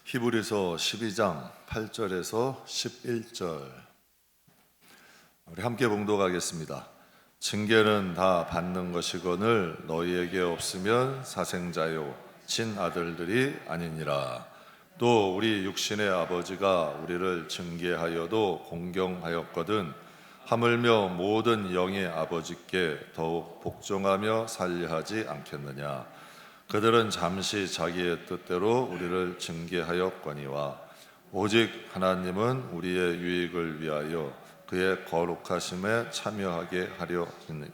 히브리서 12장 8절에서 11절 우리 함께 봉독하겠습니다. 징계는 다 받는 것이거늘 너희에게 없으면 사생자요 친아들들이 아니니라. 또 우리 육신의 아버지가 우리를 징계하여도 공경하였거든 하물며 모든 영의 아버지께 더욱 복종하며 살려하지 않겠느냐. 그들은 잠시 자기의 뜻대로 우리를 징계하였거니와 오직 하나님은 우리의 유익을 위하여 그의 거룩하심에 참여하게 하려 했느니라.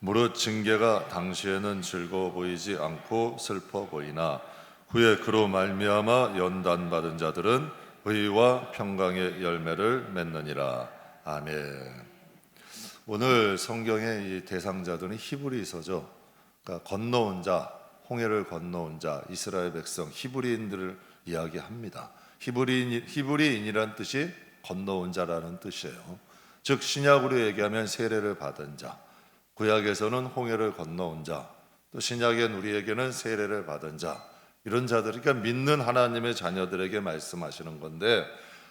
무릇 징계가 당시에는 즐거워 보이지 않고 슬퍼 보이나 후에 그로 말미암아 연단받은 자들은 의와 평강의 열매를 맺느니라. 아멘. 오늘 성경의 이 대상자들은 히브리서죠. 그러니까 건너온 자, 홍해를 건너온 자, 이스라엘 백성, 히브리인들을 이야기합니다. 히브리인이란 뜻이 건너온 자라는 뜻이에요. 즉 신약으로 얘기하면 세례를 받은 자, 구약에서는 홍해를 건너온 자, 또 신약엔 우리에게는 세례를 받은 자, 이런 자들, 그러니까 믿는 하나님의 자녀들에게 말씀하시는 건데,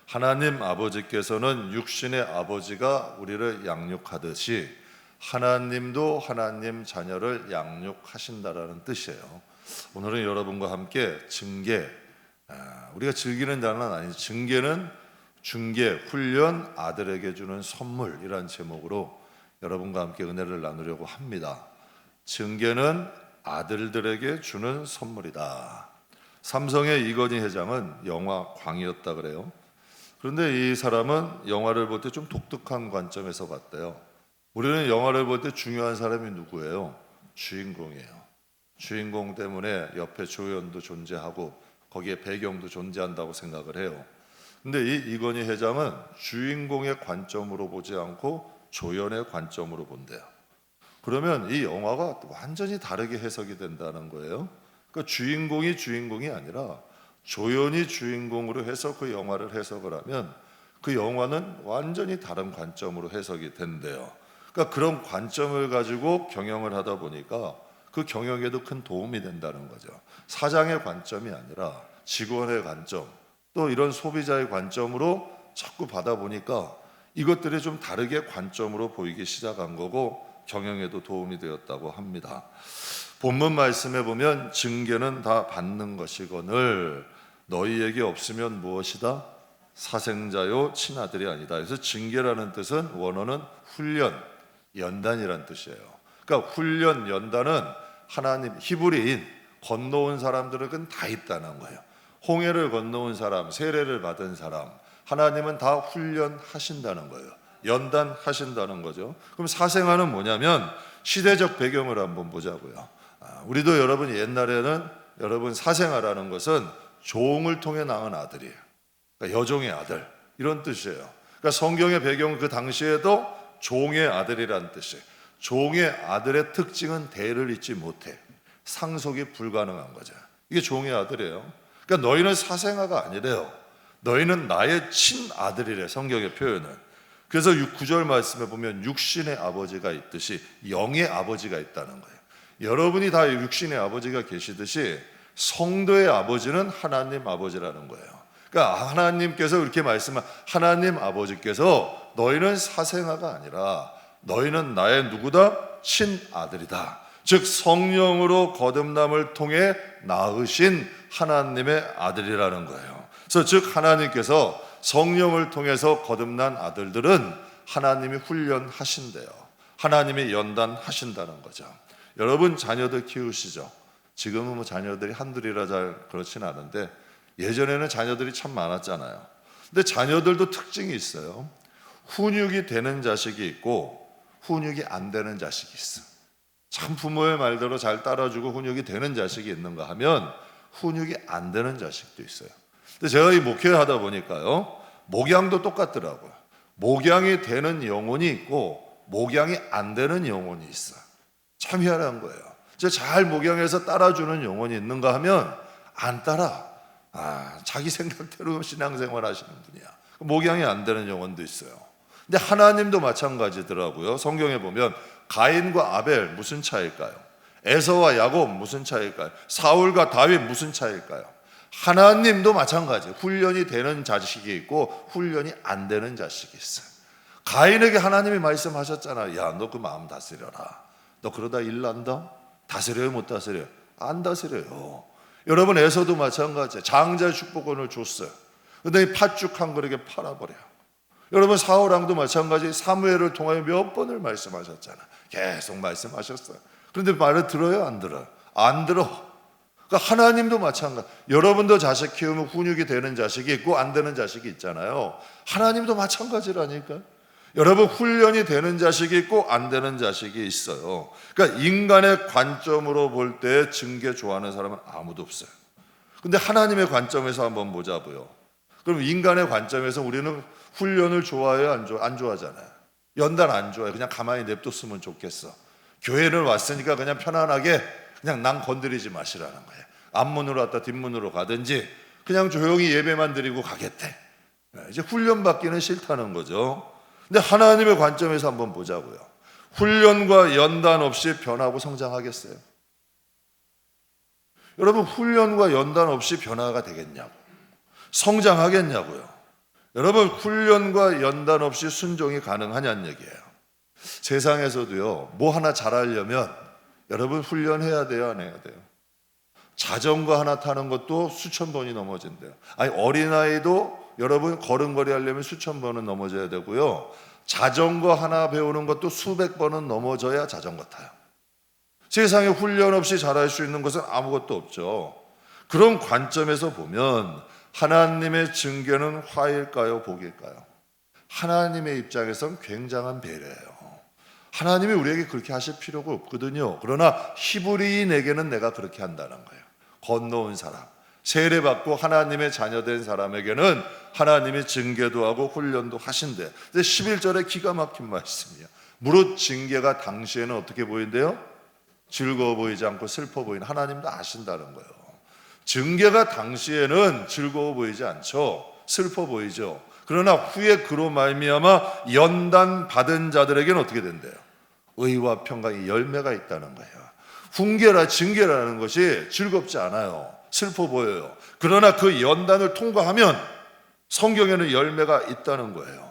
하나님 아버지께서는 육신의 아버지가 우리를 양육하듯이 하나님도 하나님 자녀를 양육하신다라는 뜻이에요. 오늘은 여러분과 함께 징계, 우리가 즐기는 자는 아니지, 징계는 중계, 훈련, 아들에게 주는 선물이란 제목으로 여러분과 함께 은혜를 나누려고 합니다. 징계는 아들들에게 주는 선물이다. 삼성의 이건희 회장은 영화 광이었다 그래요. 그런데 이 사람은 영화를 볼 때 좀 독특한 관점에서 봤대요. 우리는 영화를 볼 때 중요한 사람이 누구예요? 주인공이에요. 주인공 때문에 옆에 조연도 존재하고 거기에 배경도 존재한다고 생각을 해요. 근데 이 이건희 회장은 주인공의 관점으로 보지 않고 조연의 관점으로 본대요. 그러면 이 영화가 완전히 다르게 해석이 된다는 거예요. 그러니까 주인공이 아니라 조연이 주인공으로 해서 그 영화를 해석을 하면 그 영화는 완전히 다른 관점으로 해석이 된대요. 그러니까 그런 관점을 가지고 경영을 하다 보니까 그 경영에도 큰 도움이 된다는 거죠. 사장의 관점이 아니라 직원의 관점, 또 이런 소비자의 관점으로 자꾸 받아보니까 이것들이 좀 다르게 관점으로 보이기 시작한 거고 경영에도 도움이 되었다고 합니다. 본문 말씀에 보면 징계는 다 받는 것이거늘 너희에게 없으면 무엇이다? 사생자요 친아들이 아니다. 그래서 징계라는 뜻은 원어는 훈련, 연단이란 뜻이에요. 그러니까 훈련, 연단은 하나님, 히브리인, 건너온 사람들은 다 있다는 거예요. 홍해를 건너온 사람, 세례를 받은 사람, 하나님은 다 훈련하신다는 거예요. 연단하신다는 거죠. 그럼 사생아는 뭐냐면 시대적 배경을 한번 보자고요. 우리도 여러분 옛날에는 여러분 사생아라는 것은 종을 통해 낳은 아들이에요. 그러니까 여종의 아들 이런 뜻이에요. 그러니까 성경의 배경은 그 당시에도 종의 아들이란 뜻이에요. 종의 아들의 특징은 대를 잇지 못해. 상속이 불가능한 거죠. 이게 종의 아들이에요. 그러니까 너희는 사생아가 아니래요. 너희는 나의 친아들이래, 성경의 표현은. 그래서 9절 말씀에 보면 육신의 아버지가 있듯이 영의 아버지가 있다는 거예요. 여러분이 다 육신의 아버지가 계시듯이 성도의 아버지는 하나님 아버지라는 거예요. 그러니까 하나님께서 이렇게 말씀한 하나님 아버지께서 너희는 사생아가 아니라 너희는 나의 누구다? 친아들이다. 즉 성령으로 거듭남을 통해 낳으신 하나님의 아들이라는 거예요. 그래서 즉 하나님께서 성령을 통해서 거듭난 아들들은 하나님이 훈련하신대요. 하나님이 연단하신다는 거죠. 여러분 자녀들 키우시죠? 지금은 뭐 자녀들이 한둘이라 잘 그렇진 않은데 예전에는 자녀들이 참 많았잖아요. 근데 자녀들도 특징이 있어요. 훈육이 되는 자식이 있고 훈육이 안 되는 자식이 있어. 참 부모의 말대로 잘 따라주고 훈육이 되는 자식이 있는가 하면 훈육이 안 되는 자식도 있어요. 근데 제가 이 목회하다 보니까요, 목양도 똑같더라고요. 목양이 되는 영혼이 있고 목양이 안 되는 영혼이 있어요. 참 희한한 거예요. 잘 목양해서 따라주는 영혼이 있는가 하면 안 따라. 자기 생각대로 신앙생활 하시는 분이야. 목양이 안 되는 영혼도 있어요. 근데 하나님도 마찬가지더라고요. 성경에 보면 가인과 아벨 무슨 차이일까요? 에서와 야곱 무슨 차이일까요? 사울과 다윗 무슨 차이일까요? 하나님도 마찬가지예요. 훈련이 되는 자식이 있고 훈련이 안 되는 자식이 있어요. 가인에게 하나님이 말씀하셨잖아. 야, 너 그 마음 다스려라. 너 그러다 일 난다? 다스려요, 못 다스려요? 안 다스려요. 여러분, 에서도 마찬가지예요. 장자 축복권을 줬어요. 근데 이 팥죽 한 그릇에 팔아버려요. 여러분, 사울왕도 마찬가지. 사무엘을 통하여 몇 번을 말씀하셨잖아. 계속 말씀하셨어요. 그런데 말을 들어요, 안 들어요? 안 들어. 그러니까 하나님도 마찬가지. 여러분도 자식 키우면 훈육이 되는 자식이 있고 안 되는 자식이 있잖아요. 하나님도 마찬가지라니까. 여러분, 훈련이 되는 자식이 있고 안 되는 자식이 있어요. 그러니까 인간의 관점으로 볼 때 징계 좋아하는 사람은 아무도 없어요. 근데 하나님의 관점에서 한번 보자고요. 그럼 인간의 관점에서 우리는 훈련을 좋아해요, 안 좋아하잖아요. 연단 안 좋아해요. 그냥 가만히 냅뒀으면 좋겠어. 교회를 왔으니까 그냥 편안하게 그냥 난 건드리지 마시라는 거예요. 앞문으로 왔다 뒷문으로 가든지 그냥 조용히 예배만 드리고 가겠대. 이제 훈련 받기는 싫다는 거죠. 근데 하나님의 관점에서 한번 보자고요. 훈련과 연단 없이 변하고 성장하겠어요? 여러분, 훈련과 연단 없이 변화가 되겠냐고, 성장하겠냐고요. 여러분, 훈련과 연단 없이 순종이 가능하냐는 얘기예요. 세상에서도요, 뭐 하나 잘하려면 여러분 훈련해야 돼요, 안 해야 돼요? 자전거 하나 타는 것도 수천 번이 넘어진대요. 아니, 어린아이도 여러분 걸음걸이 하려면 수천 번은 넘어져야 되고요. 자전거 하나 배우는 것도 수백 번은 넘어져야 자전거 타요. 세상에 훈련 없이 잘할 수 있는 것은 아무것도 없죠. 그런 관점에서 보면 하나님의 징계는 화일까요, 복일까요? 하나님의 입장에선 굉장한 배려예요. 하나님이 우리에게 그렇게 하실 필요가 없거든요. 그러나 히브리인에게는 내가 그렇게 한다는 거예요. 건너온 사람, 세례받고 하나님의 자녀된 사람에게는 하나님이 징계도 하고 훈련도 하신대. 근데 11절에 기가 막힌 말씀이에요. 무릇 징계가 당시에는 어떻게 보인대요? 즐거워 보이지 않고 슬퍼 보이는, 하나님도 아신다는 거예요. 징계가 당시에는 즐거워 보이지 않죠. 슬퍼 보이죠. 그러나 후에 그로 말미암아 연단 받은 자들에게는 어떻게 된대요? 의와 평강의 열매가 있다는 거예요. 훈계라 징계라는 것이 즐겁지 않아요. 슬퍼 보여요. 그러나 그 연단을 통과하면 성경에는 열매가 있다는 거예요.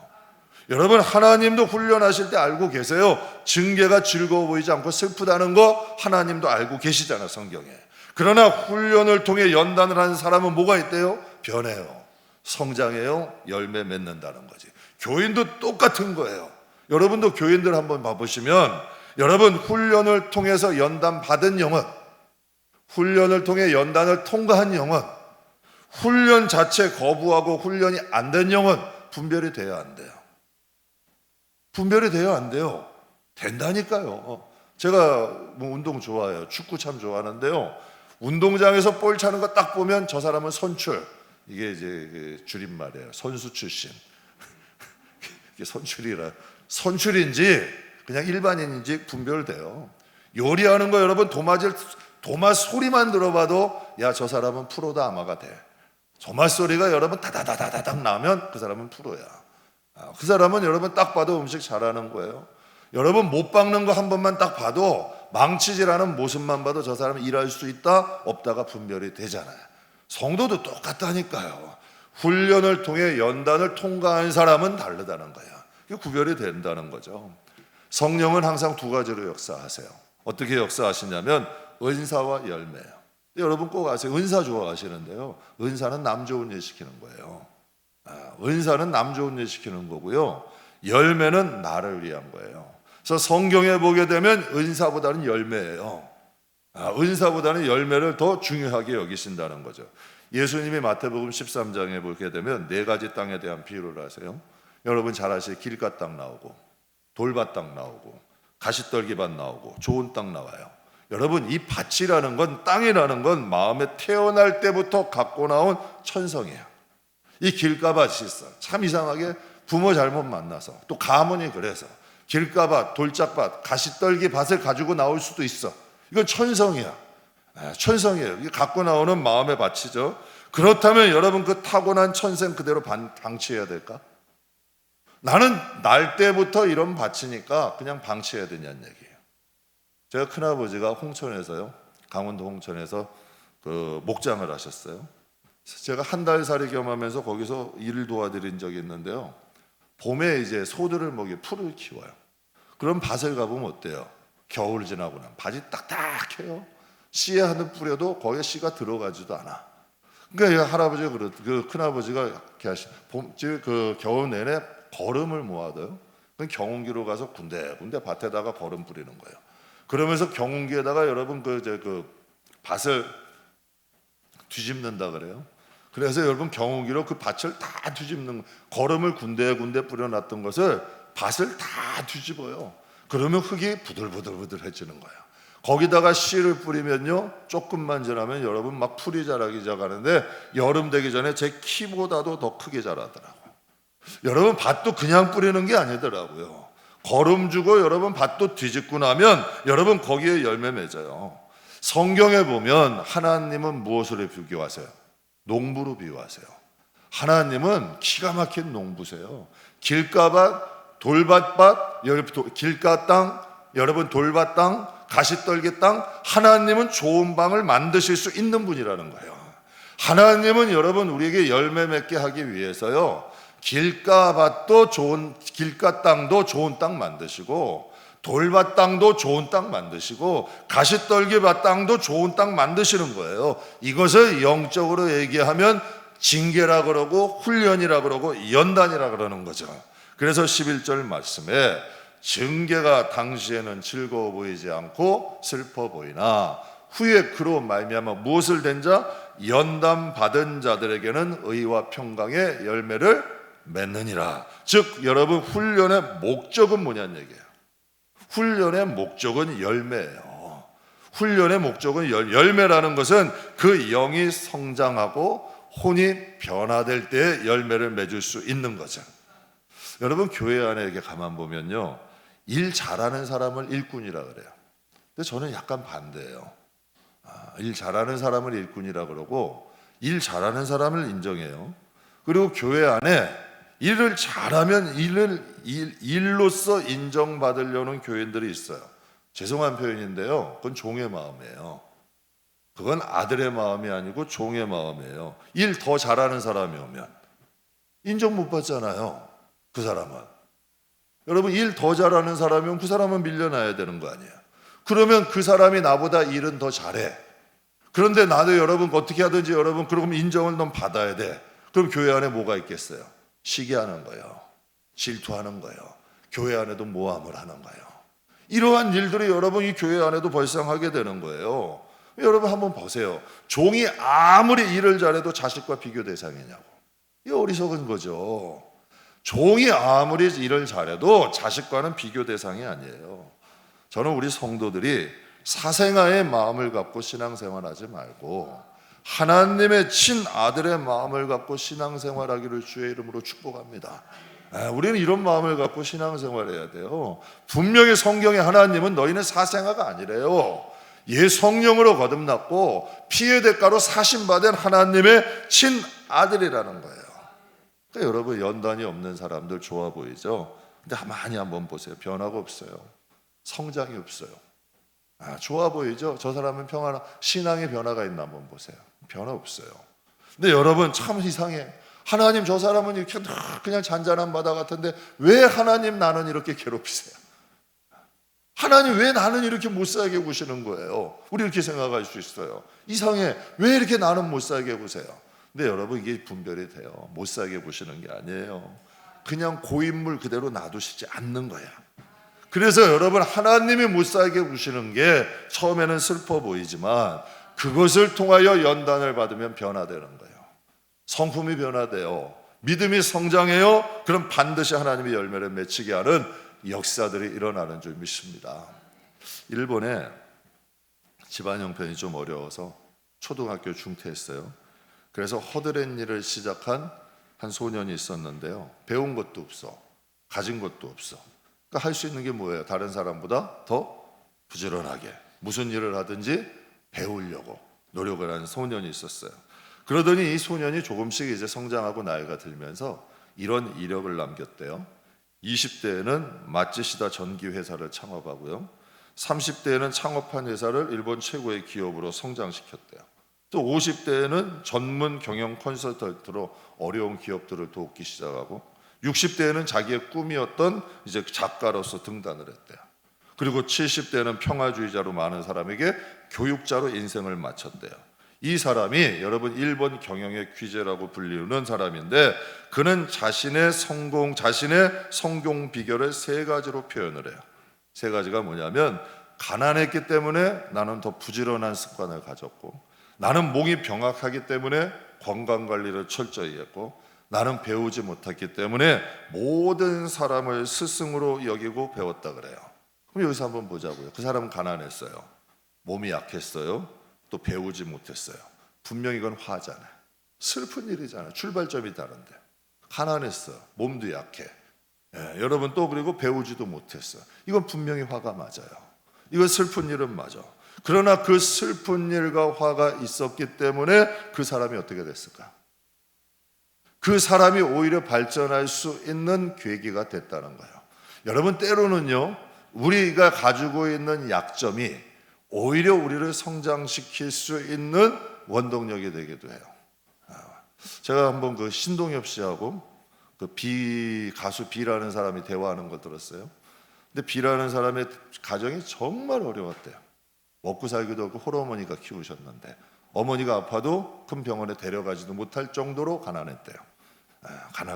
여러분, 하나님도 훈련하실 때 알고 계세요. 징계가 즐거워 보이지 않고 슬프다는 거 하나님도 알고 계시잖아요, 성경에. 그러나 훈련을 통해 연단을 하는 사람은 뭐가 있대요? 변해요. 성장해요. 열매 맺는다는 거지. 교인도 똑같은 거예요. 여러분도 교인들 한번 봐보시면 여러분, 훈련을 통해서 연단 받은 영혼, 훈련을 통해 연단을 통과한 영혼, 훈련 자체 거부하고 훈련이 안 된 영혼, 분별이 돼야 안 돼요. 분별이 돼야 안 돼요. 된다니까요. 제가 뭐 운동 좋아해요. 축구 참 좋아하는데요. 운동장에서 볼 차는 거 딱 보면 저 사람은 선출, 이게 이제 줄임말이에요. 선수 출신. 이게 선출인지 그냥 일반인인지 분별돼요. 요리하는 거 여러분, 도마 소리만 들어봐도 야, 저 사람은 프로다 아마가 돼. 도마 소리가 여러분 다다다다닥 나면 그 사람은 프로야. 그 사람은 여러분 딱 봐도 음식 잘하는 거예요. 여러분, 못 박는 거 한 번만 딱 봐도, 망치질하는 모습만 봐도 저 사람은 일할 수 있다 없다가 분별이 되잖아요. 성도도 똑같다니까요. 훈련을 통해 연단을 통과한 사람은 다르다는 거예요. 이게 구별이 된다는 거죠. 성령은 항상 두 가지로 역사하세요. 어떻게 역사하시냐면 은사와 열매예요. 여러분 꼭 아세요. 은사 좋아하시는데요, 은사는 남 좋은 일 시키는 거예요. 은사는 남 좋은 일 시키는 거고요, 열매는 나를 위한 거예요. 그래서 성경에 보게 되면 은사보다는 열매예요. 은사보다는 열매를 더 중요하게 여기신다는 거죠. 예수님이 마태복음 13장에 보게 되면 네 가지 땅에 대한 비유를 하세요. 여러분 잘 아시죠? 길가 땅 나오고 돌밭 땅 나오고 가시떨기밭 나오고 좋은 땅 나와요. 여러분, 이 밭이라는 건, 땅이라는 건 마음에 태어날 때부터 갖고 나온 천성이에요. 이 길가밭이 있어. 참 이상하게 부모 잘못 만나서, 또 가문이 그래서 길가밭, 돌짝밭, 가시떨기 밭을 가지고 나올 수도 있어. 이건 천성이야. 천성이에요. 이게 갖고 나오는 마음의 밭이죠. 그렇다면 여러분, 그 타고난 천성 그대로 방치해야 될까? 나는 날 때부터 이런 밭이니까 그냥 방치해야 되냐는 얘기예요. 제가 큰아버지가 홍천에서요, 강원도 홍천에서 그 목장을 하셨어요. 제가 한 달 살이 겸하면서 거기서 일을 도와드린 적이 있는데요. 봄에 이제 소들을 먹이 풀을 키워요. 그럼 밭을 가보면 어때요? 겨울 지나고 나면 밭이 딱딱해요. 씨에 하나 뿌려도 거기에 씨가 들어가지도 않아. 그러니까 할아버지가 그 큰아버지가 이렇게 그 겨울 내내 거름을 모아둬요. 그 경운기로 가서 군데군데 밭에다가 거름 뿌리는 거예요. 그러면서 경운기에다가 여러분 그 밭을 뒤집는다 그래요. 그래서 여러분 경운기로 그 밭을 다 뒤집는, 거름을 군데군데 뿌려놨던 것을 밭을 다 뒤집어요. 그러면 흙이 부들부들부들해지는 거예요. 거기다가 씨를 뿌리면요, 조금만 지나면 여러분 막 풀이 자라기 시작하는데 여름 되기 전에 제 키보다도 더 크게 자라더라고요. 여러분 밭도 그냥 뿌리는 게 아니더라고요. 거름 주고 여러분 밭도 뒤집고 나면 여러분 거기에 열매 맺어요. 성경에 보면 하나님은 무엇으로 비교하세요? 농부로 비유하세요. 하나님은 기가 막힌 농부세요. 길가밭, 돌밭밭, 길가 땅, 여러분 돌밭 땅, 가시떨기 땅, 하나님은 좋은 방을 만드실 수 있는 분이라는 거예요. 하나님은 여러분 우리에게 열매 맺게 하기 위해서요, 길가밭도 좋은, 길가 땅도 좋은 땅 만드시고, 돌밭 땅도 좋은 땅 만드시고, 가시떨기밭 땅도 좋은 땅 만드시는 거예요. 이것을 영적으로 얘기하면 징계라 그러고 훈련이라 그러고 연단이라 그러는 거죠. 그래서 11절 말씀에 징계가 당시에는 즐거워 보이지 않고 슬퍼 보이나 후에 그로 말미암아 무엇을 된 자? 연단 받은 자들에게는 의와 평강의 열매를 맺느니라. 즉 여러분 훈련의 목적은 뭐냐는 얘기예요. 훈련의 목적은 열매예요. 훈련의 목적은 열매라는 것은 그 영이 성장하고 혼이 변화될 때 열매를 맺을 수 있는 거죠. 여러분 교회 안에 이렇게 가만 보면요, 일 잘하는 사람을 일꾼이라 그래요. 근데 저는 약간 반대예요. 일 잘하는 사람을 일꾼이라 그러고 일 잘하는 사람을 인정해요. 그리고 교회 안에 일을 잘하면 일로서 인정받으려는 교인들이 있어요. 죄송한 표현인데요, 그건 종의 마음이에요. 그건 아들의 마음이 아니고 종의 마음이에요. 일 더 잘하는 사람이 오면 인정 못 받잖아요. 그 사람은. 여러분 일 더 잘하는 사람이 오면 그 사람은 밀려나야 되는 거 아니에요. 그러면 그 사람이 나보다 일은 더 잘해. 그런데 나도 여러분 어떻게 하든지 여러분 그럼 인정을 넌 받아야 돼. 그럼 교회 안에 뭐가 있겠어요? 시기하는 거예요. 질투하는 거예요. 교회 안에도 모함을 하는 거예요. 이러한 일들이 여러분 이 교회 안에도 발생하게 되는 거예요. 여러분 한번 보세요. 종이 아무리 일을 잘해도 자식과 비교 대상이냐고. 이 어리석은 거죠. 종이 아무리 일을 잘해도 자식과는 비교 대상이 아니에요. 저는 우리 성도들이 사생아의 마음을 갖고 신앙생활하지 말고 하나님의 친아들의 마음을 갖고 신앙생활하기를 주의 이름으로 축복합니다. 우리는 이런 마음을 갖고 신앙생활해야 돼요. 분명히 성경에 하나님은 너희는 사생아가 아니래요. 예 성령으로 거듭났고 피의 대가로 사심받은 하나님의 친아들이라는 거예요. 그러니까 여러분 연단이 없는 사람들 좋아 보이죠? 근데 많이 한번 보세요. 변화가 없어요. 성장이 없어요. 좋아 보이죠? 저 사람은 평안하, 신앙의 변화가 있나 한번 보세요. 변화 없어요. 근데 여러분 참 이상해. 하나님 저 사람은 이렇게 그냥 잔잔한 바다 같은데 왜 하나님 나는 이렇게 괴롭히세요? 하나님 왜 나는 이렇게 못 살게 구시는 거예요? 우리 이렇게 생각할 수 있어요. 이상해. 왜 이렇게 나는 못 살게 구세요? 근데 여러분 이게 분별이 돼요. 못 살게 구시는 게 아니에요. 그냥 고인물 그대로 놔두시지 않는 거야. 그래서 여러분 하나님이 못 살게 구시는 게 처음에는 슬퍼 보이지만 그것을 통하여 연단을 받으면 변화되는 거예요. 성품이 변화돼요. 믿음이 성장해요. 그럼 반드시 하나님의 열매를 맺히게 하는 역사들이 일어나는 줄 믿습니다. 일본에 집안 형편이 좀 어려워서 초등학교 중퇴했어요. 그래서 허드렛 일을 시작한 한 소년이 있었는데요. 배운 것도 없어. 가진 것도 없어. 그러니까 할 수 있는 게 뭐예요? 다른 사람보다 더 부지런하게 무슨 일을 하든지 배우려고 노력을 하는 소년이 있었어요. 그러더니 이 소년이 조금씩 이제 성장하고 나이가 들면서 이런 이력을 남겼대요. 20대에는 마츠시다 전기회사를 창업하고요. 30대에는 창업한 회사를 일본 최고의 기업으로 성장시켰대요. 또 50대에는 전문 경영 컨설턴트로 어려운 기업들을 돕기 시작하고 60대에는 자기의 꿈이었던 이제 작가로서 등단을 했대요. 그리고 70대에는 평화주의자로 많은 사람에게 교육자로 인생을 마쳤대요. 이 사람이 여러분 1번 경영의 귀재라고 불리는 사람인데 그는 자신의 성공 비결을 세 가지로 표현을 해요. 세 가지가 뭐냐면 가난했기 때문에 나는 더 부지런한 습관을 가졌고 나는 몸이 병약하기 때문에 건강관리를 철저히 했고 나는 배우지 못했기 때문에 모든 사람을 스승으로 여기고 배웠다 그래요. 그럼 여기서 한번 보자고요. 그 사람은 가난했어요. 몸이 약했어요. 또 배우지 못했어요. 분명히 이건 화잖아요. 슬픈 일이잖아요. 출발점이 다른데. 가난했어요. 몸도 약해. 여러분 또 그리고 배우지도 못했어요. 이건 분명히 화가 맞아요. 이건 슬픈 일은 맞아. 그러나 그 슬픈 일과 화가 있었기 때문에 그 사람이 어떻게 됐을까? 그 사람이 오히려 발전할 수 있는 계기가 됐다는 거예요. 여러분 때로는요 우리가 가지고 있는 약점이 오히려 우리를 성장시킬 수 있는 원동력이 되기도 해요. 제가 한번 그 신동엽 씨하고 그 가수 B라는 사람이 대화하는 거 들었어요. 근데 B라는 사람의 가정이 정말 어려웠대요. 먹고 살기도 없고 홀어머니가 키우셨는데 어머니가 아파도 큰 병원에 데려가지도 못할 정도로 가난했대요.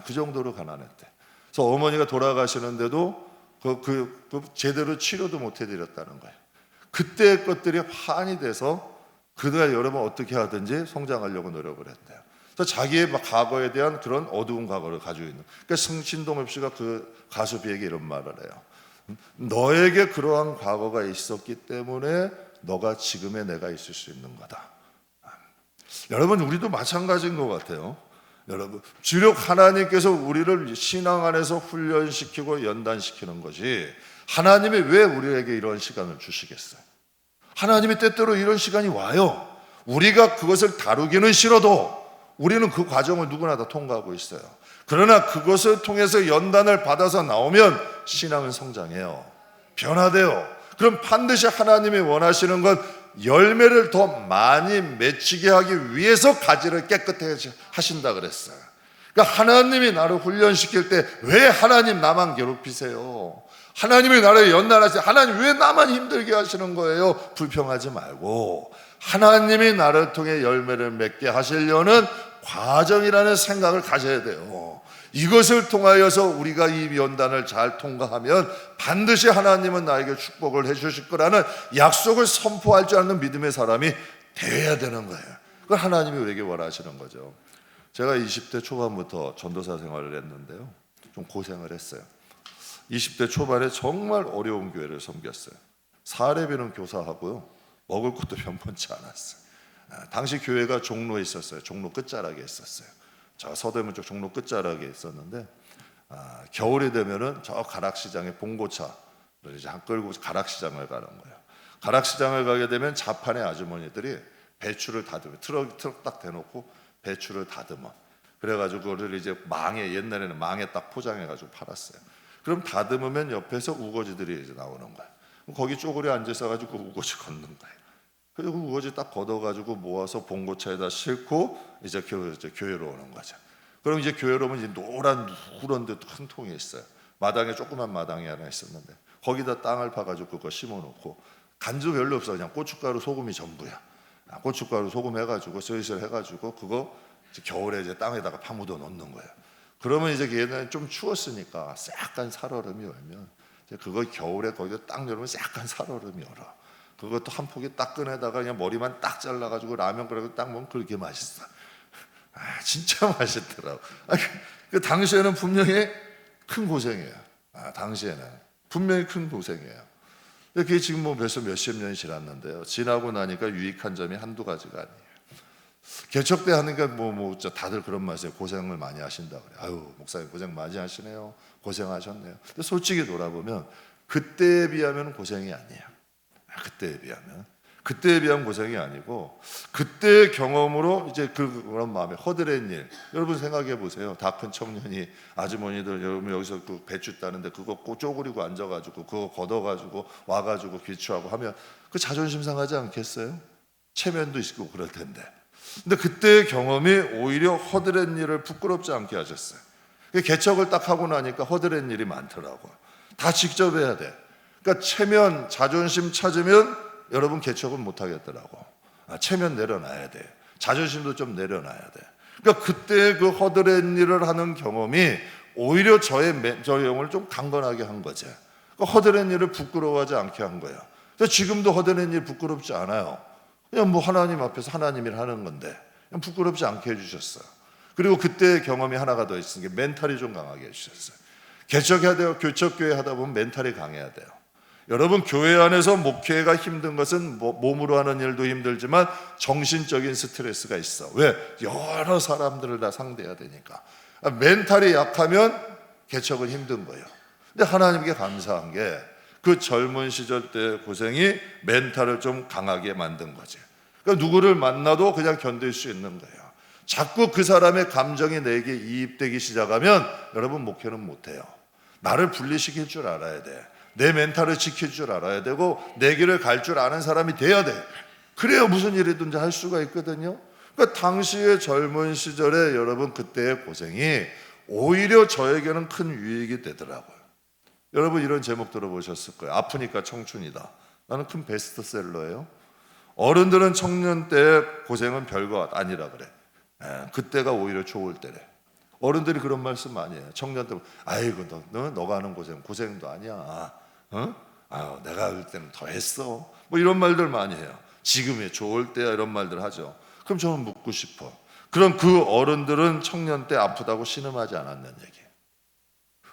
그 정도로 가난했대. 그래서 어머니가 돌아가시는데도 제대로 치료도 못 해드렸다는 거예요. 그때의 것들이 환이 돼서 그가 여러분 어떻게 하든지 성장하려고 노력을 했대요. 그래서 자기의 과거에 대한 그런 어두운 과거를 가지고 있는. 그러니까 신동엽 씨가 그 가수 B에게 이런 말을 해요. 너에게 그러한 과거가 있었기 때문에 너가 지금의 내가 있을 수 있는 거다. 여러분 우리도 마찬가지인 것 같아요. 여러분 주력 하나님께서 우리를 신앙 안에서 훈련시키고 연단시키는 것이 하나님이 왜 우리에게 이런 시간을 주시겠어요? 하나님이 때때로 이런 시간이 와요. 우리가 그것을 다루기는 싫어도 우리는 그 과정을 누구나 다 통과하고 있어요. 그러나 그것을 통해서 연단을 받아서 나오면 신앙은 성장해요. 변화돼요. 그럼 반드시 하나님이 원하시는 건 열매를 더 많이 맺히게 하기 위해서 가지를 깨끗하게 하신다 그랬어요. 그러니까 하나님이 나를 훈련시킬 때 왜 하나님 나만 괴롭히세요? 하나님이 나를 연단하세요. 하나님 왜 나만 힘들게 하시는 거예요? 불평하지 말고 하나님이 나를 통해 열매를 맺게 하시려는 과정이라는 생각을 가져야 돼요. 이것을 통하여서 우리가 이 연단을 잘 통과하면 반드시 하나님은 나에게 축복을 해주실 거라는 약속을 선포할 줄 아는 믿음의 사람이 되어야 되는 거예요. 그걸 하나님이 우리에게 원하시는 거죠. 제가 20대 초반부터 전도사 생활을 했는데요, 좀 고생을 했어요. 20대 초반에 정말 어려운 교회를 섬겼어요. 사례비는 교사하고요, 먹을 것도 변변치 않았어요. 당시 교회가 종로에 있었어요. 종로 끝자락에 있었어요. 저 서대문 쪽 종로 끝자락에 있었는데 겨울이 되면은 저 가락시장에 봉고차를 이제 끌고 가락시장을 가는 거예요. 가락시장을 가게 되면 자판의 아주머니들이 배추를 다듬어 트럭 딱 대놓고 배추를 다듬어. 그래가지고 그거를 이제 옛날에는 망에 딱 포장해가지고 팔았어요. 그럼 다듬으면 옆에서 우거지들이 이제 나오는 거예요. 거기 쪼그려 앉아서가지고 우거지 걷는 거예요. 그리고 우거지 딱 걷어가지고 모아서 봉고차에다 싣고 이제 교회로 오는 거죠. 그럼 이제 교회로 오면 이제 노란 누런 데 큰 통이 있어요. 마당에 조그만 마당이 하나 있었는데 거기다 땅을 파가지고 그거 심어놓고 간주 별로 없어. 그냥 고춧가루 소금이 전부야. 고춧가루 소금 해가지고 슬슬 해가지고 그거 이제 겨울에 이제 땅에다가 파묻어 놓는 거예요. 그러면 이제 얘는 좀 추웠으니까 약간 살얼음이 얼면 이제 그거 겨울에 거기다 딱 열으면 약간 살얼음이 얼어. 그것도 한 포기 딱 꺼내다가 그냥 머리만 딱 잘라가지고 라면 끓여서 딱 먹으면 그렇게 맛있어. 진짜 맛있더라고. 그 당시에는 분명히 큰 고생이에요. 당시에는 분명히 큰 고생이에요. 그게 지금 뭐 벌써 몇십 년이 지났는데요. 지나고 나니까 유익한 점이 한두 가지가 아니에요. 개척대 하니까 다들 그런 말씀에 고생을 많이 하신다 그래. 아유 목사님 고생 많이 하시네요. 고생하셨네요. 근데 솔직히 돌아보면 그때에 비하면 고생이 아니에요. 그때에 비하면 고생이 아니고 그때의 경험으로 이제 그런 마음에 허드렛 일. 여러분 생각해 보세요. 다 큰 청년이 아주머니들 여러분 여기서 그 배추 따는데 그거 쪼그리고 앉아가지고 그거 걷어가지고 와가지고 귀추하고 하면 그 자존심 상하지 않겠어요? 체면도 있고 그럴 텐데 근데 그때의 경험이 오히려 허드렛 일을 부끄럽지 않게 하셨어요. 개척을 딱 하고 나니까 허드렛 일이 많더라고요. 다 직접 해야 돼. 그러니까 체면, 자존심 찾으면 여러분 개척은 못 하겠더라고. 체면 내려놔야 돼. 자존심도 좀 내려놔야 돼. 그러니까 그때 그 허드렛 일을 하는 경험이 오히려 저의 영을 좀 강건하게 한 거죠. 그러니까 허드렛 일을 부끄러워하지 않게 한 거예요. 지금도 허드렛 일 부끄럽지 않아요. 그냥 뭐 하나님 앞에서 하나님 일 하는 건데 그냥 부끄럽지 않게 해주셨어요. 그리고 그때의 경험이 하나가 더 있은 게 멘탈이 좀 강하게 해주셨어요. 개척해야 돼요. 교척교회 하다 보면 멘탈이 강해야 돼요. 여러분, 교회 안에서 목회가 힘든 것은 몸으로 하는 일도 힘들지만 정신적인 스트레스가 있어. 왜? 여러 사람들을 다 상대해야 되니까. 멘탈이 약하면 개척은 힘든 거예요. 근데 하나님께 감사한 게 그 젊은 시절 때 고생이 멘탈을 좀 강하게 만든 거지. 그러니까 누구를 만나도 그냥 견딜 수 있는 거예요. 자꾸 그 사람의 감정이 내게 이입되기 시작하면 여러분 목회는 못해요. 나를 분리시킬 줄 알아야 돼. 내 멘탈을 지킬 줄 알아야 되고 내 길을 갈 줄 아는 사람이 돼야 돼. 그래야 무슨 일이든지 할 수가 있거든요. 그러니까 당시의 젊은 시절에 여러분 그때의 고생이 오히려 저에게는 큰 유익이 되더라고요. 여러분 이런 제목 들어보셨을 거예요. 아프니까 청춘이다. 나는 큰 베스트셀러예요. 어른들은 청년 때 고생은 별거 아니라 그래. 그때가 오히려 좋을 때래. 어른들이 그런 말씀 많이 해요. 청년 때 아이고 너가 하는 고생도 아니야. 내가 할 때는 더 했어. 뭐 이런 말들 많이 해요. 지금이 좋을 때야 이런 말들 하죠. 그럼 저는 묻고 싶어. 그럼 그 어른들은 청년 때 아프다고 신음하지 않았냐는 얘기.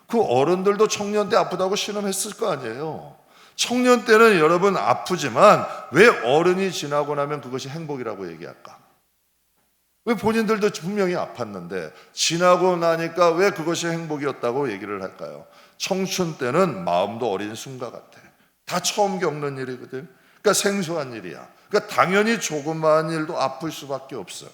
그 어른들도 청년 때 아프다고 신음했을 거 아니에요. 청년 때는 여러분 아프지만 왜 어른이 지나고 나면 그것이 행복이라고 얘기할까? 왜 본인들도 분명히 아팠는데 지나고 나니까 왜 그것이 행복이었다고 얘기를 할까요? 청춘 때는 마음도 어린 순가 같아. 다 처음 겪는 일이거든. 그러니까 생소한 일이야. 그러니까 당연히 조그마한 일도 아플 수밖에 없어.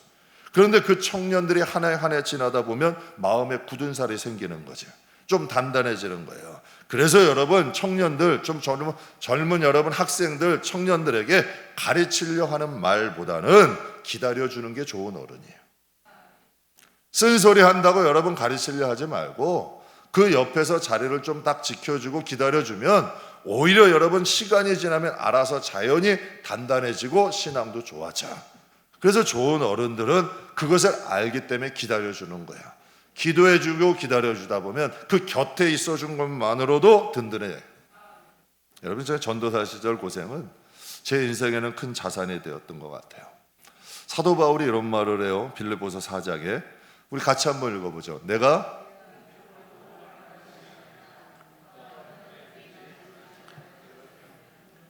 그런데 그 청년들이 한 해 한 해 지나다 보면 마음에 굳은 살이 생기는 거지. 좀 단단해지는 거예요. 그래서 여러분 청년들, 좀 젊은 여러분 학생들, 청년들에게 가르치려 하는 말보다는 기다려주는 게 좋은 어른이에요. 쓴소리 한다고 여러분 가르치려 하지 말고 그 옆에서 자리를 좀 딱 지켜주고 기다려주면 오히려 여러분 시간이 지나면 알아서 자연히 단단해지고 신앙도 좋아져. 그래서 좋은 어른들은 그것을 알기 때문에 기다려주는 거야. 기도해주고 기다려주다 보면 그 곁에 있어준 것만으로도 든든해. 여러분 제가 전도사 시절 고생은 제 인생에는 큰 자산이 되었던 것 같아요. 사도 바울이 이런 말을 해요. 빌립보서 4장에 우리 같이 한번 읽어보죠.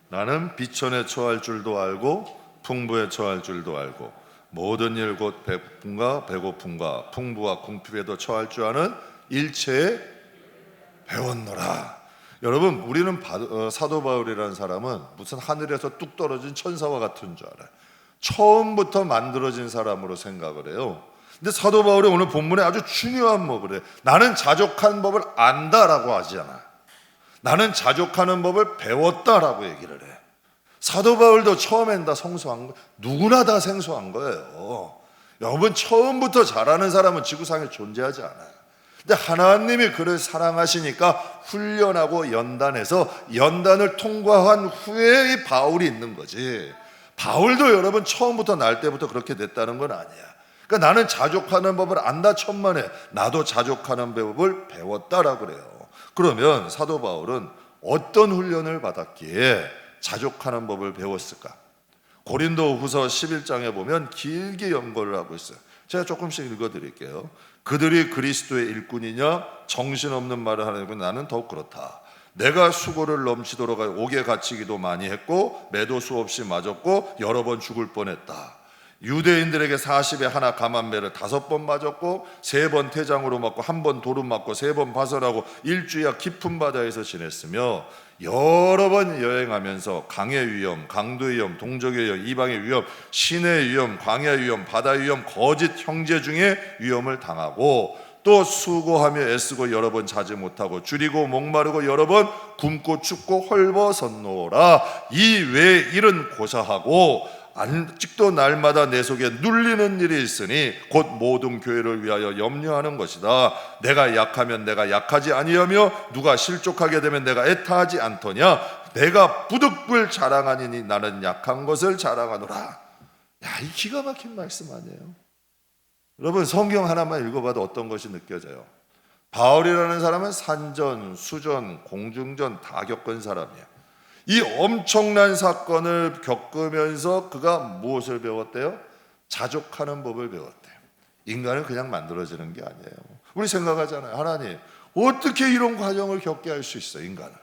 나는 비천에 처할 줄도 알고 풍부에 처할 줄도 알고 모든 일 곧 배고픔과 배고픔과 풍부와 궁핍에도 처할 줄 아는 일체에 배웠노라. 여러분 우리는 사도 바울이라는 사람은 무슨 하늘에서 뚝 떨어진 천사와 같은 줄 알아요. 처음부터 만들어진 사람으로 생각을 해요. 근데 사도 바울이 오늘 본문에 아주 중요한 법을 해. 나는 자족한 법을 안다라고 하지 않아. 나는 자족하는 법을 배웠다라고 얘기를 해. 사도 바울도 처음엔 다 생소한 거, 누구나 다 생소한 거예요. 여러분 처음부터 잘하는 사람은 지구상에 존재하지 않아요. 근데 하나님이 그를 사랑하시니까 훈련하고 연단해서 연단을 통과한 후에 이 바울이 있는 거지. 바울도 여러분 처음부터 날 때부터 그렇게 됐다는 건 아니야. 그러니까 나는 자족하는 법을 안다 천만에 나도 자족하는 법을 배웠다라고 그래요. 그러면 사도 바울은 어떤 훈련을 받았기에 자족하는 법을 배웠을까? 고린도 후서 11장에 보면 길게 연거를 하고 있어요. 제가 조금씩 읽어드릴게요. 그들이 그리스도의 일꾼이냐 정신없는 말을 하려고 나는 더욱 그렇다. 내가 수고를 넘치도록 옥에 갇히기도 많이 했고 매도 수없이 맞았고 여러 번 죽을 뻔했다. 유대인들에게 40에 하나 감한매를 5번 맞았고 3번 태장으로 맞고 1번 돌을 맞고 3번 파설하고 일주야 깊은 바다에서 지냈으며 여러 번 여행하면서 강의 위험, 강도의 위험, 동족의 위험, 이방의 위험, 신의 위험, 광야의 위험, 바다의 위험, 거짓 형제 중에 위험을 당하고 또 수고하며 애쓰고 여러 번 자지 못하고 줄이고 목마르고 여러 번 굶고 춥고 헐벗었노라. 이 외의 일은 고사하고 아직도 날마다 내 속에 눌리는 일이 있으니 곧 모든 교회를 위하여 염려하는 것이다. 내가 약하면 내가 약하지 아니하며 누가 실족하게 되면 내가 애타하지 않더냐. 내가 부득불 자랑하니니 나는 약한 것을 자랑하노라. 이 기가 막힌 말씀 아니에요? 여러분, 성경 하나만 읽어봐도 어떤 것이 느껴져요? 바울이라는 사람은 산전, 수전, 공중전 다 겪은 사람이야. 이 엄청난 사건을 겪으면서 그가 무엇을 배웠대요? 자족하는 법을 배웠대요. 인간은 그냥 만들어지는 게 아니에요. 우리 생각하잖아요. 하나님, 어떻게 이런 과정을 겪게 할 수 있어, 인간을?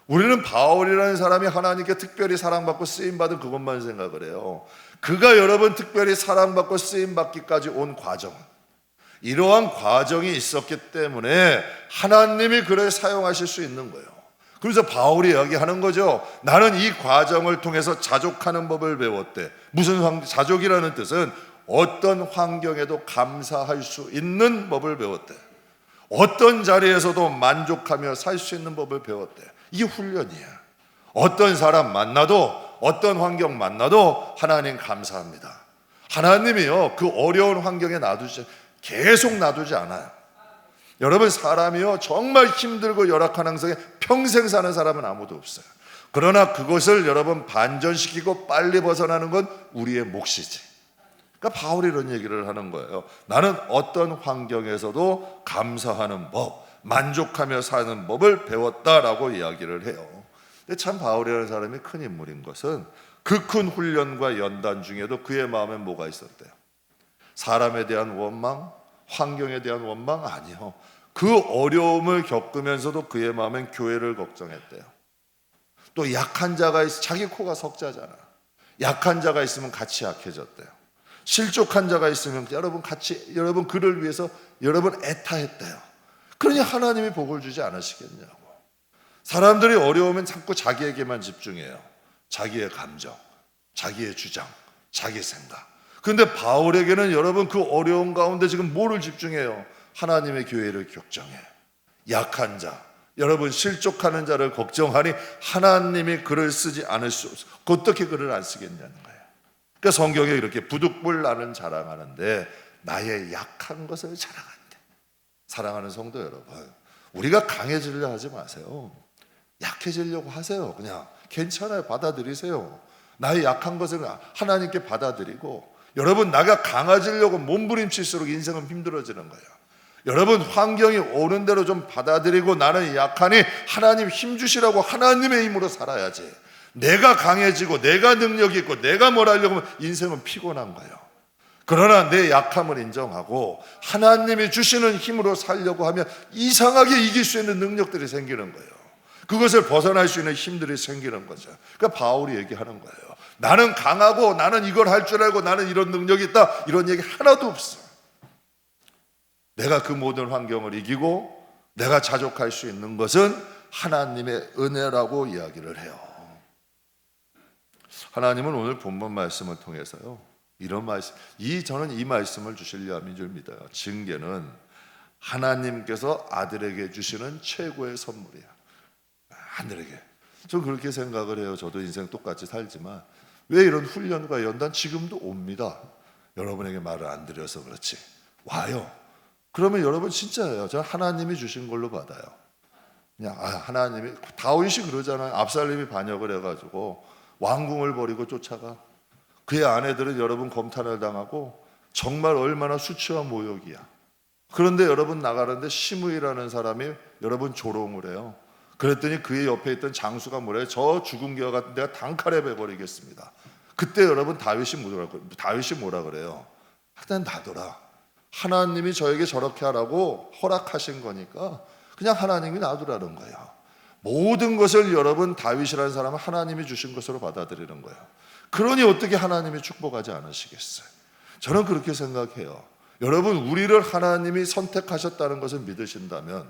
우리는 바울이라는 사람이 하나님께 특별히 사랑받고 쓰임받은 그것만 생각을 해요. 그가 여러분 특별히 사랑받고 쓰임받기까지 온 과정, 이러한 과정이 있었기 때문에 하나님이 그를 사용하실 수 있는 거예요. 그래서 바울이 이야기하는 거죠. 나는 이 과정을 통해서 자족하는 법을 배웠대. 무슨 자족이라는 뜻은 어떤 환경에도 감사할 수 있는 법을 배웠대. 어떤 자리에서도 만족하며 살 수 있는 법을 배웠대. 이게 훈련이야. 어떤 사람 만나도, 어떤 환경 만나도 하나님 감사합니다. 하나님이요, 그 어려운 환경에 계속 놔두지 않아요. 여러분, 사람이요 정말 힘들고 열악한 환경에 평생 사는 사람은 아무도 없어요. 그러나 그것을 여러분 반전시키고 빨리 벗어나는 건 우리의 몫이지. 그러니까 바울이 이런 얘기를 하는 거예요. 나는 어떤 환경에서도 감사하는 법, 만족하며 사는 법을 배웠다라고 이야기를 해요. 근데 참 바울이라는 사람이 큰 인물인 것은 그 큰 훈련과 연단 중에도 그의 마음에 뭐가 있었대요? 사람에 대한 원망, 환경에 대한 원망? 아니요. 그 어려움을 겪으면서도 그의 마음엔 교회를 걱정했대요. 또 약한 자가 있어, 자기 코가 석자잖아. 약한 자가 있으면 같이 약해졌대요. 실족한 자가 있으면 여러분 그를 위해서 여러분 애타했대요. 그러니 하나님이 복을 주지 않으시겠냐고. 사람들이 어려우면 자꾸 자기에게만 집중해요. 자기의 감정, 자기의 주장, 자기 생각. 그런데 바울에게는 여러분 그 어려운 가운데 지금 뭐를 집중해요? 하나님의 교회를 걱정해. 약한 자, 여러분 실족하는 자를 걱정하니 하나님이 그를 쓰지 않을 수 없어. 어떻게 그를 안 쓰겠냐는 거예요. 그러니까 성경에 이렇게 부득불 나는 자랑하는데 나의 약한 것을 자랑한대. 사랑하는 성도 여러분, 우리가 강해지려 하지 마세요. 약해지려고 하세요. 그냥 괜찮아요. 받아들이세요. 나의 약한 것을 하나님께 받아들이고, 여러분 나가 강해지려고 몸부림칠수록 인생은 힘들어지는 거예요. 여러분 환경이 오는 대로 좀 받아들이고, 나는 약하니 하나님 힘주시라고 하나님의 힘으로 살아야지. 내가 강해지고 내가 능력이 있고 내가 뭘 하려고 하면 인생은 피곤한 거예요. 그러나 내 약함을 인정하고 하나님이 주시는 힘으로 살려고 하면 이상하게 이길 수 있는 능력들이 생기는 거예요. 그것을 벗어날 수 있는 힘들이 생기는 거죠. 그러니까 바울이 얘기하는 거예요. 나는 강하고 나는 이걸 할 줄 알고 나는 이런 능력이 있다, 이런 얘기 하나도 없어. 내가 그 모든 환경을 이기고 내가 자족할 수 있는 것은 하나님의 은혜라고 이야기를 해요. 하나님은 오늘 본문 말씀을 통해서요, 이런 말씀, 저는 이 말씀을 주시려 함인 줄 믿어요. 징계는 하나님께서 아들에게 주시는 최고의 선물이야. 하늘에게. 저는 그렇게 생각을 해요. 저도 인생 똑같이 살지만 왜 이런 훈련과 연단 지금도 옵니다. 여러분에게 말을 안 드려서 그렇지. 와요. 그러면 여러분 진짜예요. 저는 하나님이 주신 걸로 받아요. 그냥 하나님이, 다윗이 그러잖아요. 압살롬이 반역을 해가지고 왕궁을 버리고 쫓아가. 그의 아내들은 여러분 검탄을 당하고 정말 얼마나 수치와 모욕이야. 그런데 여러분 나가는데 시므이라는 사람이 여러분 조롱을 해요. 그랬더니 그의 옆에 있던 장수가 뭐래요? 저 죽은 개와 같은 내가 단칼에 베버리겠습니다. 그때 여러분 다윗이 뭐라 그래요? 하여튼 놔둬라. 하나님이 저에게 저렇게 하라고 허락하신 거니까 그냥 하나님이 놔두라는 거예요. 모든 것을 여러분 다윗이라는 사람은 하나님이 주신 것으로 받아들이는 거예요. 그러니 어떻게 하나님이 축복하지 않으시겠어요? 저는 그렇게 생각해요. 여러분, 우리를 하나님이 선택하셨다는 것을 믿으신다면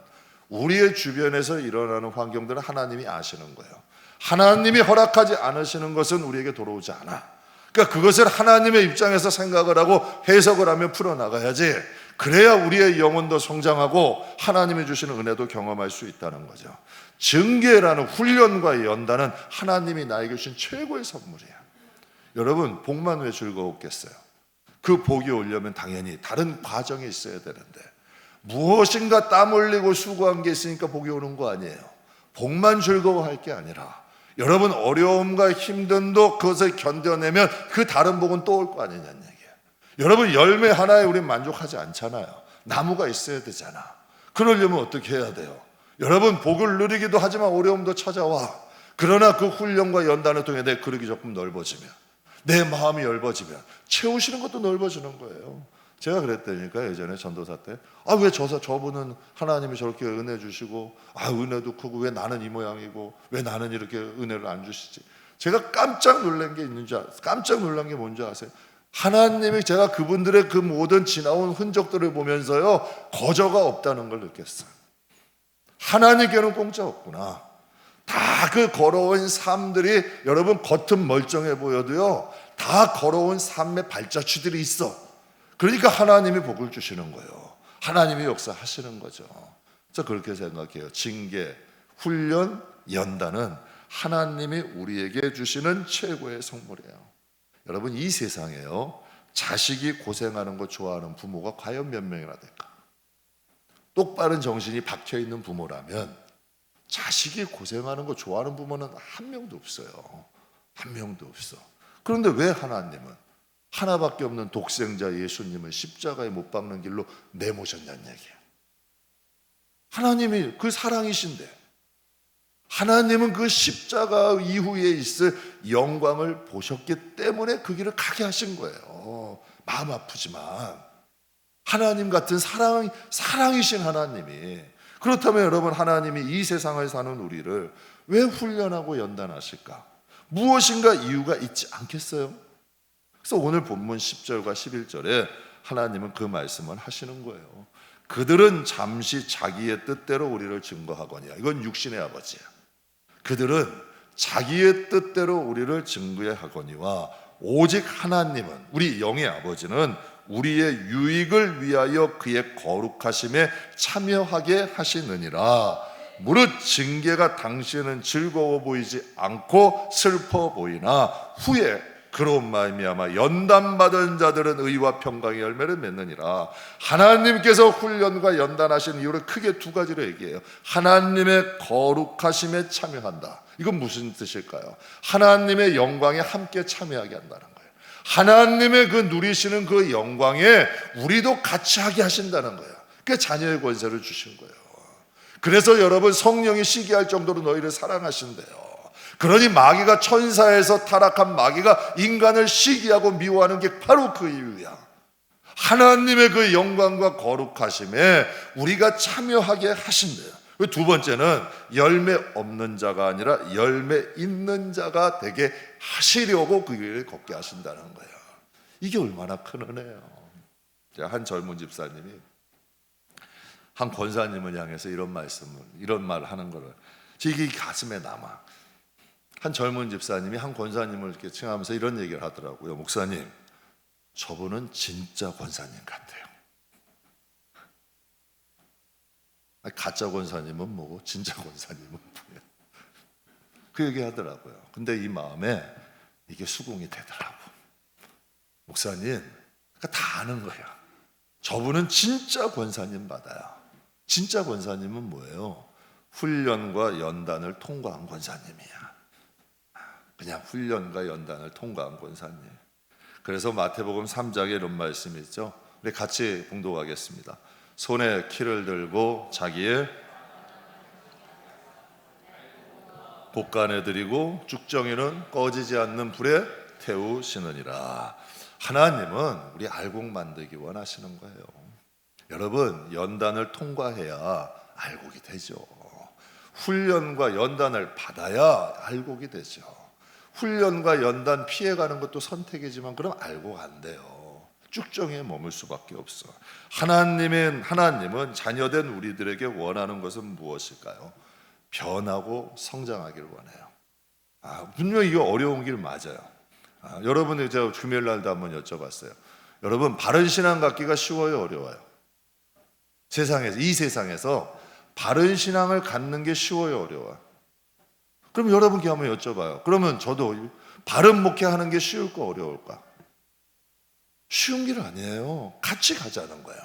우리의 주변에서 일어나는 환경들은 하나님이 아시는 거예요. 하나님이 허락하지 않으시는 것은 우리에게 돌아오지 않아. 그러니까 그것을 하나님의 입장에서 생각을 하고 해석을 하며 풀어나가야지. 그래야 우리의 영혼도 성장하고 하나님이 주시는 은혜도 경험할 수 있다는 거죠. 징계라는 훈련과 연단은 하나님이 나에게 주신 최고의 선물이야. 여러분, 복만 왜 즐거웠겠어요? 그 복이 오려면 당연히 다른 과정이 있어야 되는데, 무엇인가 땀 흘리고 수고한 게 있으니까 복이 오는 거 아니에요. 복만 즐거워할 게 아니라 여러분, 어려움과 힘듦도 그것을 견뎌내면 그 다른 복은 또 올 거 아니냐는 얘기예요. 여러분, 열매 하나에 우린 만족하지 않잖아요. 나무가 있어야 되잖아. 그러려면 어떻게 해야 돼요? 여러분, 복을 누리기도 하지만 어려움도 찾아와. 그러나 그 훈련과 연단을 통해 내 그릇이 조금 넓어지면, 내 마음이 넓어지면 채우시는 것도 넓어지는 거예요. 제가 그랬다니까, 예전에 전도사 때. 왜 저분은 하나님이 저렇게 은혜 주시고, 은혜도 크고, 왜 나는 이 모양이고, 왜 나는 이렇게 은혜를 안 주시지? 제가 깜짝 놀란 게 깜짝 놀란 게 뭔지 아세요? 하나님이, 제가 그분들의 그 모든 지나온 흔적들을 보면서요, 거저가 없다는 걸 느꼈어요. 하나님께는 공짜 없구나. 다 그 걸어온 삶들이, 여러분, 겉은 멀쩡해 보여도요, 다 걸어온 삶의 발자취들이 있어. 그러니까 하나님이 복을 주시는 거예요. 하나님이 역사하시는 거죠. 저 그렇게 생각해요. 징계, 훈련, 연단은 하나님이 우리에게 주시는 최고의 선물이에요. 여러분, 이 세상에요, 자식이 고생하는 거 좋아하는 부모가 과연 몇 명이나 될까? 똑바른 정신이 박혀있는 부모라면 자식이 고생하는 거 좋아하는 부모는 한 명도 없어요. 한 명도 없어. 그런데 왜 하나님은 하나밖에 없는 독생자 예수님을 십자가에 못 박는 길로 내모셨냐는 얘기예요. 하나님이 그 사랑이신데, 하나님은 그 십자가 이후에 있을 영광을 보셨기 때문에 그 길을 가게 하신 거예요. 마음 아프지만 하나님 같은 사랑이신 하나님이, 그렇다면 여러분, 하나님이 이 세상을 사는 우리를 왜 훈련하고 연단하실까? 무엇인가 이유가 있지 않겠어요? 그래서 오늘 본문 10절과 11절에 하나님은 그 말씀을 하시는 거예요. 그들은 잠시 자기의 뜻대로 우리를 증거하거니와. 이건 육신의 아버지야. 그들은 자기의 뜻대로 우리를 증거하거니와 오직 하나님은, 우리 영의 아버지는 우리의 유익을 위하여 그의 거룩하심에 참여하게 하시느니라. 무릇 징계가 당시에는 즐거워 보이지 않고 슬퍼 보이나 후에 그로 말미암아 연단받은 자들은 의와 평강의 열매를 맺느니라. 하나님께서 훈련과 연단하신 이유를 크게 두 가지로 얘기해요. 하나님의 거룩하심에 참여한다. 이건 무슨 뜻일까요? 하나님의 영광에 함께 참여하게 한다는 거예요. 하나님의 그 누리시는 그 영광에 우리도 같이 하게 하신다는 거예요. 그 자녀의 권세를 주신 거예요. 그래서 여러분, 성령이 시기할 정도로 너희를 사랑하신대요. 그러니 마귀가, 천사에서 타락한 마귀가 인간을 시기하고 미워하는 게 바로 그 이유야. 하나님의 그 영광과 거룩하심에 우리가 참여하게 하신대요. 두 번째는 열매 없는 자가 아니라 열매 있는 자가 되게 하시려고 그 길을 걷게 하신다는 거예요. 이게 얼마나 큰 은혜예요. 한 젊은 집사님이 한 권사님을 향해서 이런 말을 하는 거를, 이게 가슴에 남아. 한 젊은 집사님이 한 권사님을 이렇게 칭하면서 이런 얘기를 하더라고요. 목사님, 저분은 진짜 권사님 같아요. 가짜 권사님은 뭐고 진짜 권사님은 뭐예요? 그 얘기 하더라고요. 근데 이 마음에 이게 수긍이 되더라고. 목사님, 그러니까 다 아는 거야. 저분은 진짜 권사님 받아요. 진짜 권사님은 뭐예요? 훈련과 연단을 통과한 권사님이야. 그냥 훈련과 연단을 통과한 권사님. 그래서 마태복음 3장에 이런 말씀이 있죠. 우리 같이 봉독하겠습니다. 손에 키를 들고 자기의 곳간에 들이고 쭉정이는 꺼지지 않는 불에 태우시느니라. 하나님은 우리 알곡 만들기 원하시는 거예요. 여러분, 연단을 통과해야 알곡이 되죠. 훈련과 연단을 받아야 알곡이 되죠. 훈련과 연단 피해가는 것도 선택이지만 그럼 알곡 안 돼요. 쭉정이에 머물 수밖에 없어. 하나님은 자녀된 우리들에게 원하는 것은 무엇일까요? 변하고 성장하기를 원해요. 분명히 이거 어려운 길 맞아요. 여러분이 제가 금요일 날도 한번 여쭤봤어요. 여러분, 바른 신앙 갖기가 쉬워요, 어려워요? 이 세상에서 바른 신앙을 갖는 게 쉬워요, 어려워요? 그럼 여러분께 한번 여쭤봐요. 그러면 저도 바른 목회하는 게 쉬울까 어려울까? 쉬운 길 아니에요. 같이 가자는 거예요.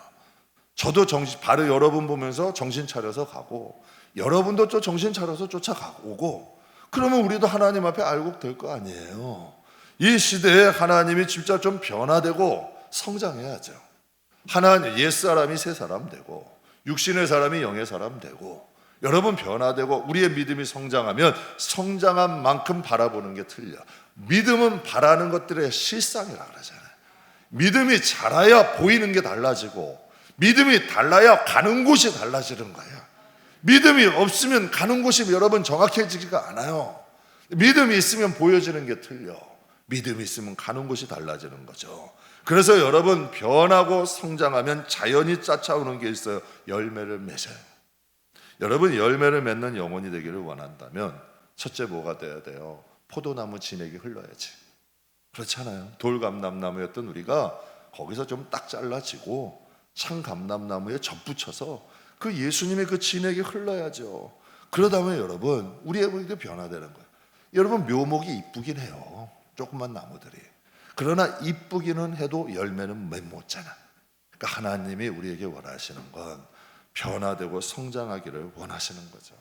저도 바로 여러분 보면서 정신 차려서 가고, 여러분도 또 정신 차려서 쫓아가고, 그러면 우리도 하나님 앞에 알곡 될 거 아니에요. 이 시대에 하나님이 진짜 좀 변화되고 성장해야죠. 하나님, 옛사람이 새사람 되고, 육신의 사람이 영의 사람 되고, 여러분 변화되고 우리의 믿음이 성장하면 성장한 만큼 바라보는 게 틀려. 믿음은 바라는 것들의 실상이라 그러잖아요. 믿음이 자라야 보이는 게 달라지고, 믿음이 달라야 가는 곳이 달라지는 거예요. 믿음이 없으면 가는 곳이 여러분 정확해지지가 않아요. 믿음이 있으면 보여지는 게 틀려. 믿음이 있으면 가는 곳이 달라지는 거죠. 그래서 여러분 변하고 성장하면 자연히 쫓아오는 게 있어요. 열매를 맺어요. 여러분 열매를 맺는 영혼이 되기를 원한다면 첫째 뭐가 돼야 돼요? 포도나무 진액이 흘러야지. 그렇잖아요. 돌감람나무였던 우리가 거기서 좀 딱 잘라지고 참감람나무에 접붙여서 그 예수님의 그 진액이 흘러야죠. 그러다 보면 여러분 우리의 우리도 변화되는 거예요. 여러분 묘목이 이쁘긴 해요. 조그만 나무들이. 그러나 이쁘기는 해도 열매는 못 잖아. 그러니까 하나님이 우리에게 원하시는 건 변화되고 성장하기를 원하시는 거죠.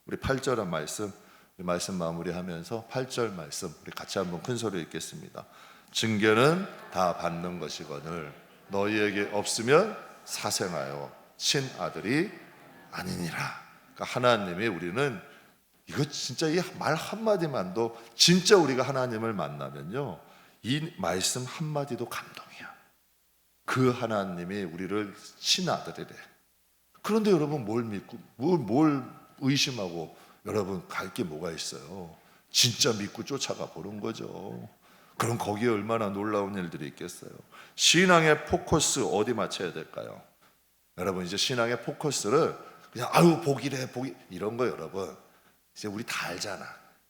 우리 8절의 말씀 마무리하면서 8절 말씀 우리 같이 한번 큰 소리로 읽겠습니다. 징계는 다 받는 것이거늘 너희에게 없으면 사생하여 친아들이 아니니라. 그러니까 하나님이 우리는 이거 진짜 이 말 한마디만도 진짜 우리가 하나님을 만나면요 이 말씀 한마디도 감동이야. 그 하나님이 우리를 친아들이래. 그런데 여러분 뭘 믿고 뭘 의심하고 여러분 갈 게 뭐가 있어요? 진짜 믿고 쫓아가 보는 거죠. 그럼 거기에 얼마나 놀라운 일들이 있겠어요. 신앙의 포커스 어디 맞춰야 될까요? 여러분 이제 신앙의 포커스를 그냥 아유 복이래 복이 이런 거 여러분 이제 우리 다 알잖아.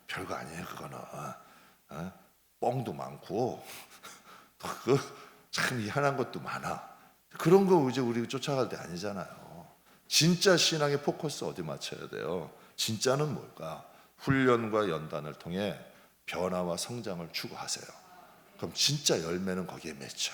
별거 아니에요 그거는. 뻥도 많고 참 희한한 것도 많아. 그런 거 이제 우리 쫓아갈 때 아니잖아요. 진짜 신앙의 포커스 어디 맞춰야 돼요? 진짜는 뭘까? 훈련과 연단을 통해 변화와 성장을 추구하세요. 그럼 진짜 열매는 거기에 맺혀.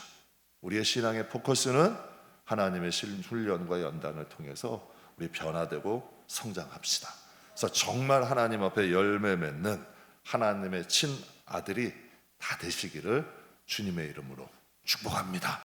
우리의 신앙의 포커스는 하나님의 훈련과 연단을 통해서 우리 변화되고 성장합시다. 그래서 정말 하나님 앞에 열매 맺는 하나님의 친아들이 다 되시기를 주님의 이름으로 축복합니다.